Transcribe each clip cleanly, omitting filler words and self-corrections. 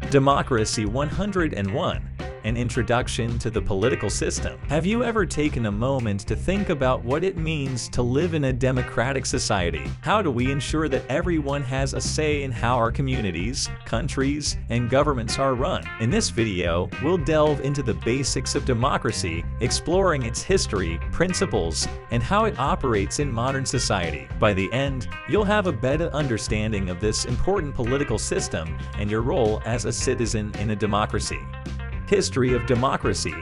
Democracy 101, an introduction to the political system. Have you ever taken a moment to think about what it means to live in a democratic society? How do we ensure that everyone has a say in how our communities, countries, and governments are run? In this video, we'll delve into the basics of democracy, exploring its history, principles, and how it operates in modern society. By the end, you'll have a better understanding of this important political system and your role as a citizen in a democracy. History of democracy.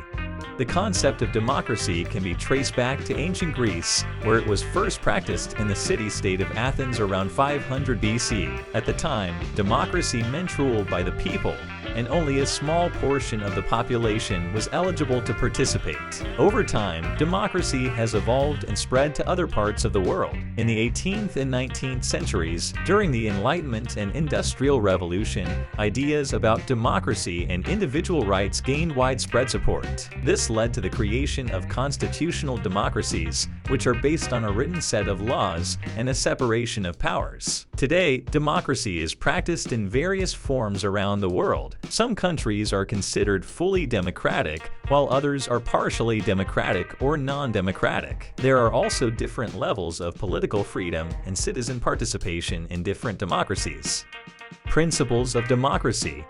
The concept of democracy can be traced back to ancient Greece, where it was first practiced in the city-state of Athens around 500 BC. At the time, democracy meant rule by the people, and only a small portion of the population was eligible to participate. Over time, democracy has evolved and spread to other parts of the world. In the 18th and 19th centuries, during the Enlightenment and Industrial Revolution, ideas about democracy and individual rights gained widespread support. This led to the creation of constitutional democracies, which are based on a written set of laws and a separation of powers. Today, democracy is practiced in various forms around the world. Some countries are considered fully democratic, while others are partially democratic or non-democratic. There are also different levels of political freedom and citizen participation in different democracies. Principles of democracy.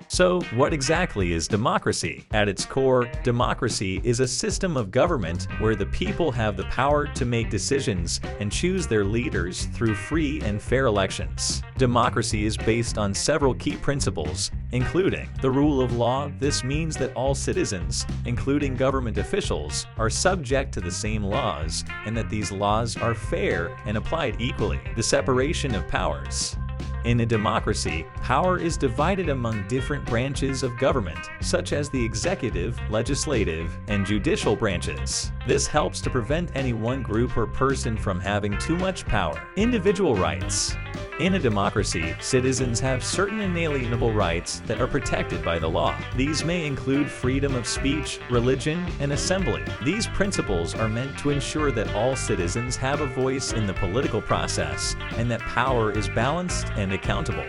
So, what exactly is democracy? At its core, democracy is a system of government where the people have the power to make decisions and choose their leaders through free and fair elections. Democracy is based on several key principles, including the rule of law. This means that all citizens, including government officials, are subject to the same laws and that these laws are fair and applied equally. The separation of powers. In a democracy, power is divided among different branches of government, such as the executive, legislative, and judicial branches. This helps to prevent any one group or person from having too much power. Individual rights. In a democracy, citizens have certain inalienable rights that are protected by the law. These may include freedom of speech, religion, and assembly. These principles are meant to ensure that all citizens have a voice in the political process and that power is balanced and accountable.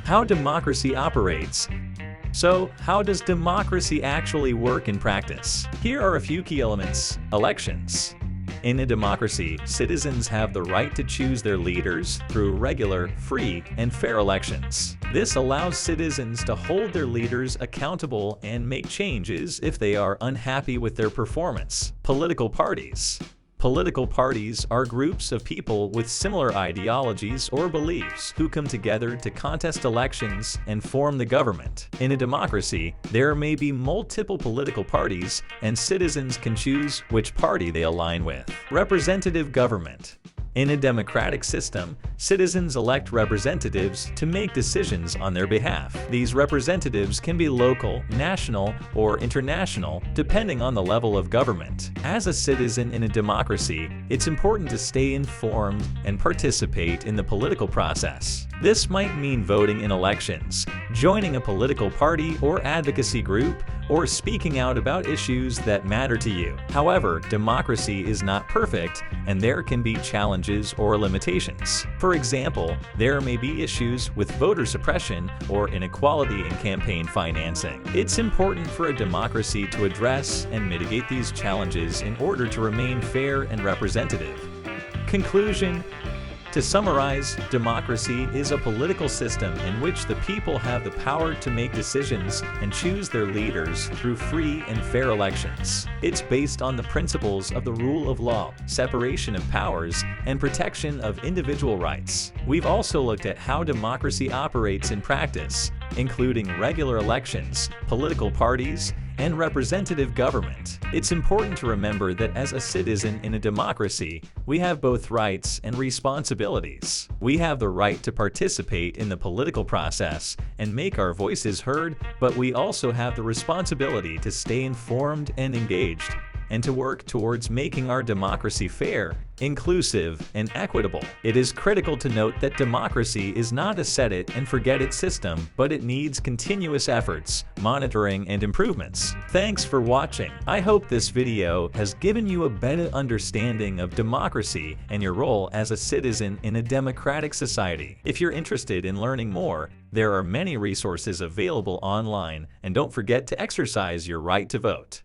How democracy operates. So, how does democracy actually work in practice? Here are a few key elements. Elections. In a democracy, citizens have the right to choose their leaders through regular, free, and fair elections. This allows citizens to hold their leaders accountable and make changes if they are unhappy with their performance. Political parties. Political parties are groups of people with similar ideologies or beliefs who come together to contest elections and form the government. In a democracy, there may be multiple political parties, and citizens can choose which party they align with. Representative government. In a democratic system, citizens elect representatives to make decisions on their behalf. These representatives can be local, national, or international, depending on the level of government. As a citizen in a democracy, it's important to stay informed and participate in the political process. This might mean voting in elections, joining a political party or advocacy group, or speaking out about issues that matter to you. However, democracy is not perfect, and there can be challenges or limitations. For example, there may be issues with voter suppression or inequality in campaign financing. It's important for a democracy to address and mitigate these challenges in order to remain fair and representative. Conclusion. To summarize, democracy is a political system in which the people have the power to make decisions and choose their leaders through free and fair elections. It's based on the principles of the rule of law, separation of powers, and protection of individual rights. We've also looked at how democracy operates in practice, including regular elections, political parties, and representative government. It's important to remember that as a citizen in a democracy, we have both rights and responsibilities. We have the right to participate in the political process and make our voices heard, but we also have the responsibility to stay informed and engaged. and to work towards making our democracy fair, inclusive, and equitable. It is critical to note that democracy is not a set-it-and-forget-it system, but it needs continuous efforts, monitoring, and improvements. Thanks for watching. I hope this video has given you a better understanding of democracy and your role as a citizen in a democratic society. If you're interested in learning more, there are many resources available online, and don't forget to exercise your right to vote.